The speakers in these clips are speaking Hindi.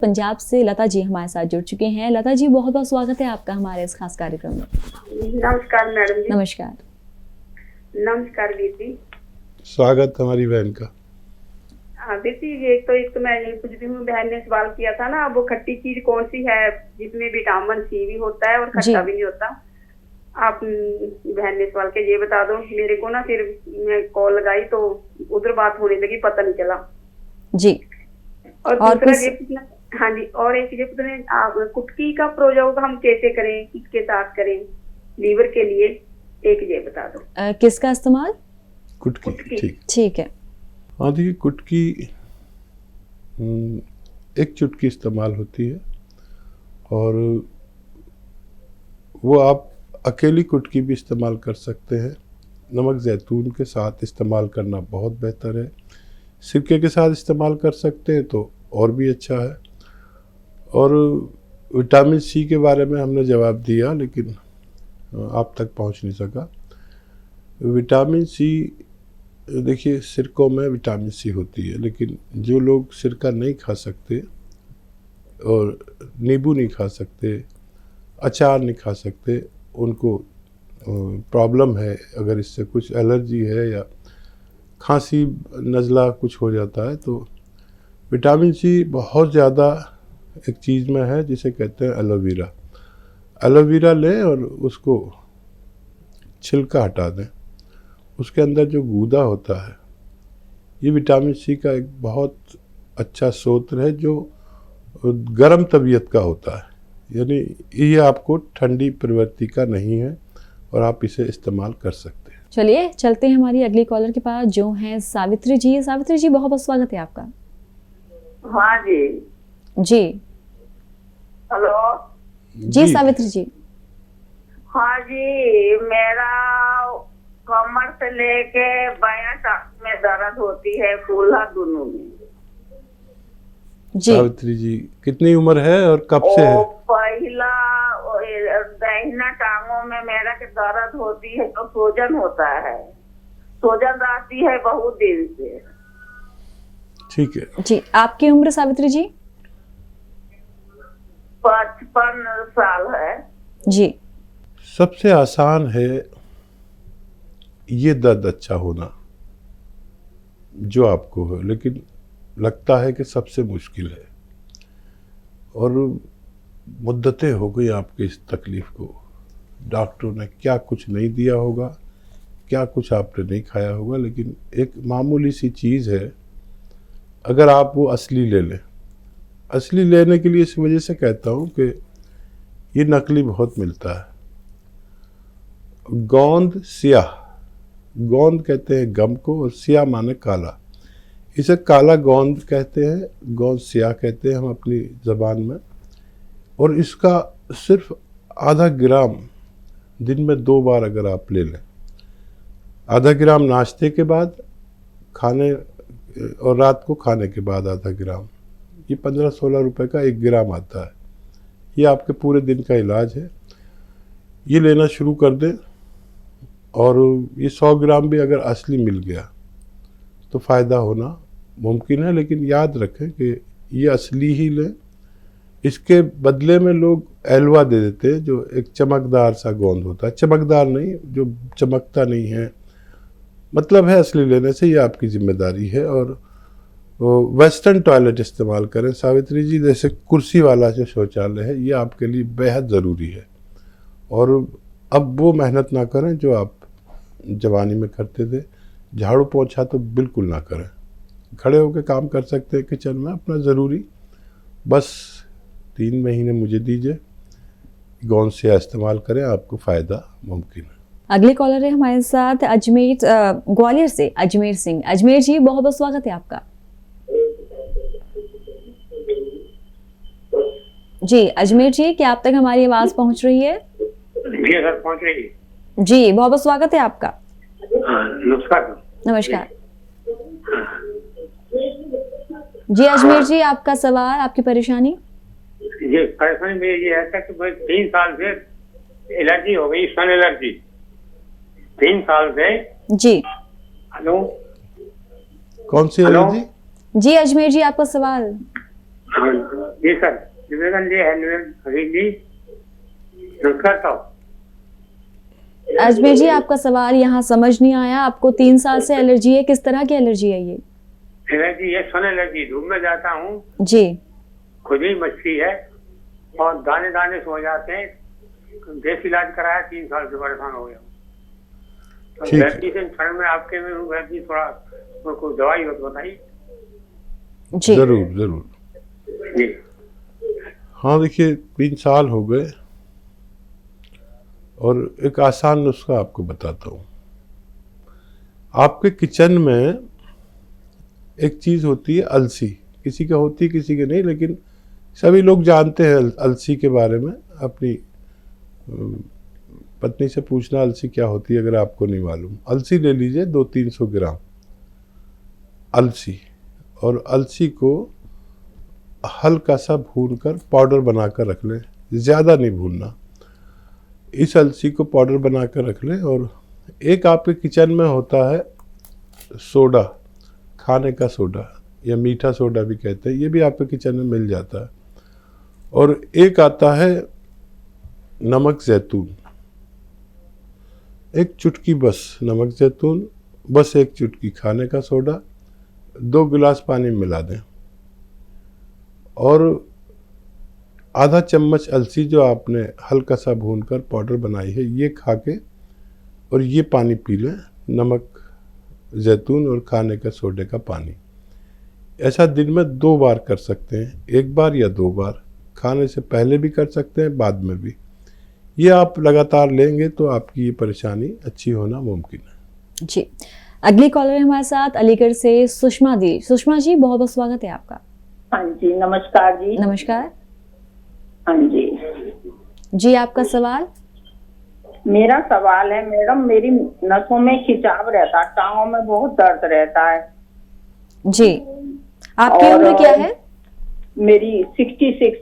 पंजाब से लता जी हमारे साथ जुड़ चुके हैं। लता जी, बहुत बहुत स्वागत है आपका हमारे इस खास कार्यक्रम में। नमस्कार मैडम जी। नमस्कार। नमस्कार दीदी। स्वागत हमारी बहन का। हाँ दीदी, एक तो मैं यही पूछ रही हूँ, बहन ने सवाल किया था ना, वो खट्टी चीज कौन सी है जिसमें विटामिन सी भी होता है और खट्टा भी नहीं होता। आप बहन ने सवाल किया, ये बता दो मेरे को ना। फिर मैं कॉल लगाई तो उधर बात होने लगी, पता नहीं चला जी। और दूसरा ये पूछना, हाँ जी, और एक ये पूछना, कुटकी का प्रयोग हम कैसे करें, किसके साथ करें लीवर के लिए, एक ये बता दो। किसका इस्तेमाल? कुटकी। ठीक है। हाँ देखिए, कुटकी एक चुटकी इस्तेमाल होती है और वो आप अकेली कुटकी भी इस्तेमाल कर सकते हैं। नमक ज़ैतून के साथ इस्तेमाल करना बहुत बेहतर है। सिरके के साथ इस्तेमाल कर सकते हैं तो और भी अच्छा है। और विटामिन सी के बारे में हमने जवाब दिया लेकिन आप तक पहुंच नहीं सका। विटामिन सी, देखिए सिरकों में विटामिन सी होती है, लेकिन जो लोग सिरका नहीं खा सकते और नींबू नहीं खा सकते, अचार नहीं खा सकते, उनको प्रॉब्लम है, अगर इससे कुछ एलर्जी है या खांसी नज़ला कुछ हो जाता है, तो विटामिन सी बहुत ज़्यादा एक चीज़ में है जिसे कहते हैं एलोवेरा। एलोवेरा लें और उसको छिलका हटा दें, उसके अंदर जो गूदा होता है, ये विटामिन सी का एक बहुत अच्छा स्रोत है जो गर्म तबीयत का होता है, यानी ये आपको ठंडी प्रवृत्ति का नहीं है और आप इसे इस्तेमाल कर सकते हैं। चलिए चलते हैं हमारी अगली कॉलर के पास, जो हैं सावित्री जी। सावित्री जी, बहुत बहुत स्वागत है आपका। हाँ जी। जी हेलो जी सावित्री जी। हाँ जी, मेरा कमर से लेके बायां टांग में दर्द होती है, फूला दोनों में। जी सावित्री जी, कितनी उम्र है और कब से है? पहला दाहिना टांगों में मेरा के दर्द होती है तो सूजन होता है, सूजन रहती है बहुत दिन से। ठीक है जी। आपकी उम्र सावित्री जी? 55 साल है जी। सबसे आसान है ये दर्द अच्छा होना जो आपको है, लेकिन लगता है कि सबसे मुश्किल है और मुद्दतें हो गई आपके इस तकलीफ़ को। डॉक्टरों ने क्या कुछ नहीं दिया होगा, क्या कुछ आपने नहीं खाया होगा, लेकिन एक मामूली सी चीज़ है, अगर आप वो असली ले लें। असली लेने के लिए इस वजह से कहता हूँ कि ये नकली बहुत मिलता है। गोंद स्याह, गोंद कहते हैं गम को और स्याह माने काला, इसे काला गोंद कहते हैं, गोंद स्याह कहते हैं हम अपनी ज़बान में। और इसका सिर्फ आधा ग्राम दिन में 2 बार अगर आप ले लें, आधा ग्राम नाश्ते के बाद खाने और रात को खाने के बाद आधा ग्राम, ये 15-16 रुपए का 1 ग्राम आता है। ये आपके पूरे दिन का इलाज है। ये लेना शुरू कर दें और ये 100 ग्राम भी अगर असली मिल गया तो फ़ायदा होना मुमकिन है, लेकिन याद रखें कि ये असली ही लें। इसके बदले में लोग एलवा दे देते हैं जो एक चमकदार सा गोंद होता है, चमकदार नहीं, जो चमकता नहीं है, मतलब है असली लेने से। ये आपकी जिम्मेदारी है। और वेस्टर्न टॉयलेट इस्तेमाल करें सावित्री जी, जैसे कुर्सी वाला जो शौचालय है, ये आपके लिए बेहद ज़रूरी है। और अब वो मेहनत ना करें जो आप जवानी में करते थे। झाड़ू पोंछा तो बिल्कुल ना करें, खड़े होकर काम कर सकते हैं किचन में अपना ज़रूरी। बस 3 महीने मुझे दीजिए, गोंद से इस्तेमाल करें, आपको फ़ायदा मुमकिन है। अगले कॉलर है हमारे साथ अजमेर, ग्वालियर से अजमेर सिंह। अजमेर जी, बहुत बहुत स्वागत है आपका। जी अजमेर जी, क्या आप तक हमारी आवाज़ पहुंच रही है? जी सर, पहुंच रही है। जी, बहुत बहुत स्वागत है आपका। नमस्कार। नमस्कार जी। अजमेर जी, आपका सवाल, आपकी परेशानी? ये परेशानी मेरी ये है कि मैं 3 साल से एलर्जी हो गई, सन एलर्जी 3 साल से। जी। हेलो, कौन सी एलर्जी? जी अजमेर जी, आपका सवाल। जी सर, विवेकानंद जी हरीश जी, नमस्कार साहब। अजमेर जी, आपका सवाल यहाँ समझ नहीं आया। आपको 3 साल से एलर्जी है, किस तरह की एलर्जी है ये? एलर्जी है, सन एलर्जी। धूप में जाता हूँ, जी खुजली मचती है और दाने दाने सो जाते हैं। देसी इलाज कराया, 3 साल से परेशान हो गया। तो ठीक है। वैक्सी से क्षण में आपके में हूँ, वैक्सी थोड़ा कोई दवाई हो तो बताइए। जी जरूर जरूर। जी हाँ देखिए, 3 साल हो गए और एक आसान नुस्खा आपको बताता हूँ। आपके किचन में एक चीज़ होती है अलसी, किसी का होती है किसी के नहीं, लेकिन सभी लोग जानते हैं अलसी के बारे में। अपनी पत्नी से पूछना अलसी क्या होती है अगर आपको नहीं मालूम। अलसी ले लीजिए 200-300 ग्राम अलसी, और अलसी को हल्का सा भूनकर पाउडर बनाकर रख लें, ज़्यादा नहीं भूनना। इस अलसी को पाउडर बनाकर रख लें। और एक आपके किचन में होता है सोडा, खाने का सोडा या मीठा सोडा भी कहते हैं, ये भी आपके किचन में मिल जाता है। और एक आता है नमक ज़ैतून, एक चुटकी बस नमक ज़ैतून, बस एक चुटकी खाने का सोडा, 2 गिलास पानी मिला दें। और आधा चम्मच अलसी जो आपने हल्का सा भूनकर पाउडर बनाई है, ये खा के और ये पानी पी लें, नमक ज़ैतून और खाने का सोडे का पानी। ऐसा दिन में 2 बार कर सकते हैं, 1 बार या 2 बार। खाने से पहले भी कर सकते हैं, बाद में भी। ये आप लगातार लेंगे तो आपकी ये परेशानी अच्छी होना मुमकिन है। जी, अगली कॉलर है हमारे साथ अलीगढ़ से सुषमा जी। सुषमा जी, बहुत बहुत स्वागत है आपका। हाँ जी, नमस्कार जी। नमस्कार हाँ जी, जी, आपका सवाल? मेरा सवाल है मैडम, मेरी नसों में खिंचाव रहता है, टांगों में बहुत दर्द रहता है। जी, आपकी और उम्र क्या है? मेरी 66।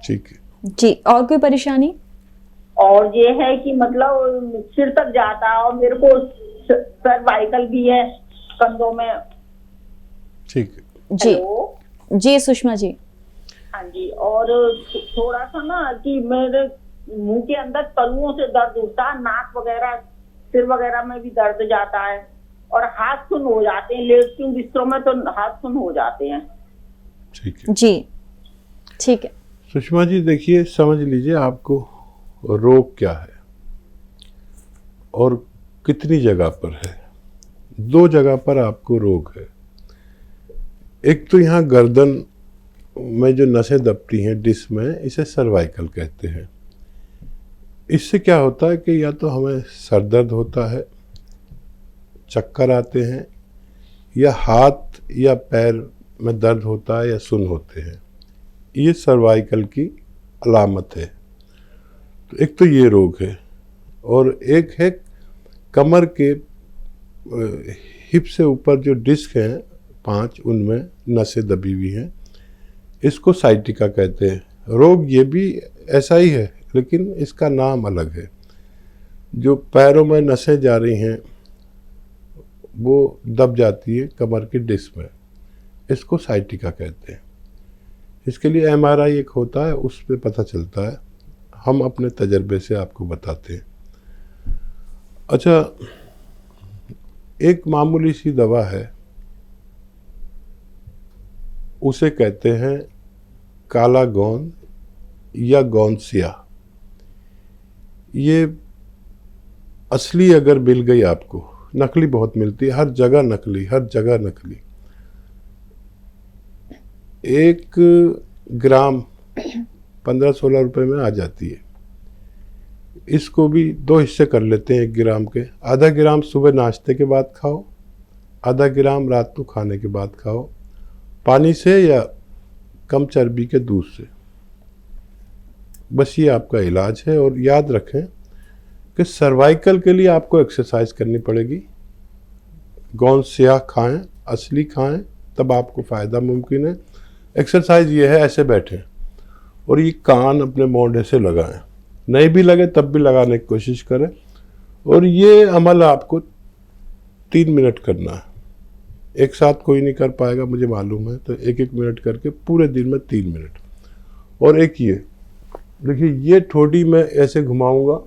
ठीक है। जी, और कोई परेशानी? और ये है कि मतलब सिर तक जाता है और मेरे को सर्वाइकल भी है कंधों में। ठीक है। जी हेलो। जी सुषमा जी। हाँ जी, और थोड़ा सा ना कि मेरे मुंह के अंदर तलुओं से दर्द होता है, नाक वगैरह सिर वगैरह में भी दर्द जाता है, और हाथ सुन हो जाते हैं। लेटती हूँ बिस्तरों में तो हाथ सुन हो जाते हैं। ठीक है जी ठीक है। सुषमा जी, देखिए समझ लीजिए आपको रोग क्या है और कितनी जगह पर है। 2 जगह पर आपको रोग है। एक तो यहाँ गर्दन में जो नसें दबती हैं डिस्क में, इसे सर्वाइकल कहते हैं। इससे क्या होता है कि या तो हमें सर दर्द होता है, चक्कर आते हैं, या हाथ या पैर में दर्द होता है या सुन्न होते हैं। ये सर्वाइकल की अलामत है। तो एक तो ये रोग है, और एक है कमर के हिप से ऊपर जो डिस्क हैं 5, उनमें नसें दबी हुई हैं। इसको साइटिका कहते हैं। रोग ये भी ऐसा ही है, लेकिन इसका नाम अलग है। जो पैरों में नसें जा रही हैं वो दब जाती है कमर की डिस्क में, इसको साइटिका कहते हैं। इसके लिए MRI एक होता है, उस पर पता चलता है। हम अपने तजर्बे से आपको बताते हैं। अच्छा, एक मामूली सी दवा है, उसे कहते हैं काला गोंद या गोंद स्याह। ये असली अगर मिल गई आपको, नकली बहुत मिलती है, हर जगह नकली, हर जगह नकली। 1 ग्राम 15-16 रुपए में आ जाती है। इसको भी 2 हिस्से कर लेते हैं 1 ग्राम के। आधा ग्राम सुबह नाश्ते के बाद खाओ, आधा ग्राम रात को खाने के बाद खाओ, पानी से या कम चर्बी के दूध से। बस ये आपका इलाज है। और याद रखें कि सर्वाइकल के लिए आपको एक्सरसाइज करनी पड़ेगी। गोंद स्याह खाएं, असली खाएं, तब आपको फ़ायदा मुमकिन है। एक्सरसाइज ये है, ऐसे बैठें और ये कान अपने मोढ़े से लगाएं। नहीं भी लगे तब भी लगाने की कोशिश करें। और ये अमल आपको 3 मिनट करना है। एक साथ कोई नहीं कर पाएगा, मुझे मालूम है। तो 1-1 मिनट करके पूरे दिन में 3 मिनट। और एक ये देखिए, ये ठोड़ी मैं ऐसे घुमाऊंगा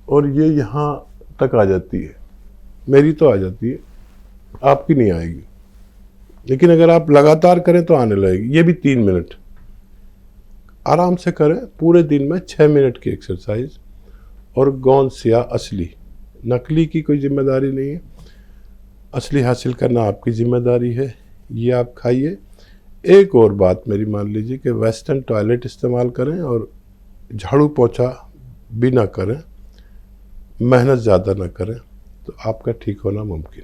और ये यहाँ तक आ जाती है, मेरी तो आ जाती है, आपकी नहीं आएगी। लेकिन अगर आप लगातार करें तो आने लगेगी। ये भी 3 मिनट आराम से करें, पूरे दिन में 6 मिनट की एक्सरसाइज। और गोंद सिया असली, नकली की कोई जिम्मेदारी नहीं है, असली हासिल करना आपकी जिम्मेदारी है। ये आप खाइए। एक और बात मेरी मान लीजिए कि वेस्टर्न टॉयलेट इस्तेमाल करें और झाड़ू पोछा भी ना करें, मेहनत ज़्यादा ना करें, तो आपका ठीक होना मुमकिन है।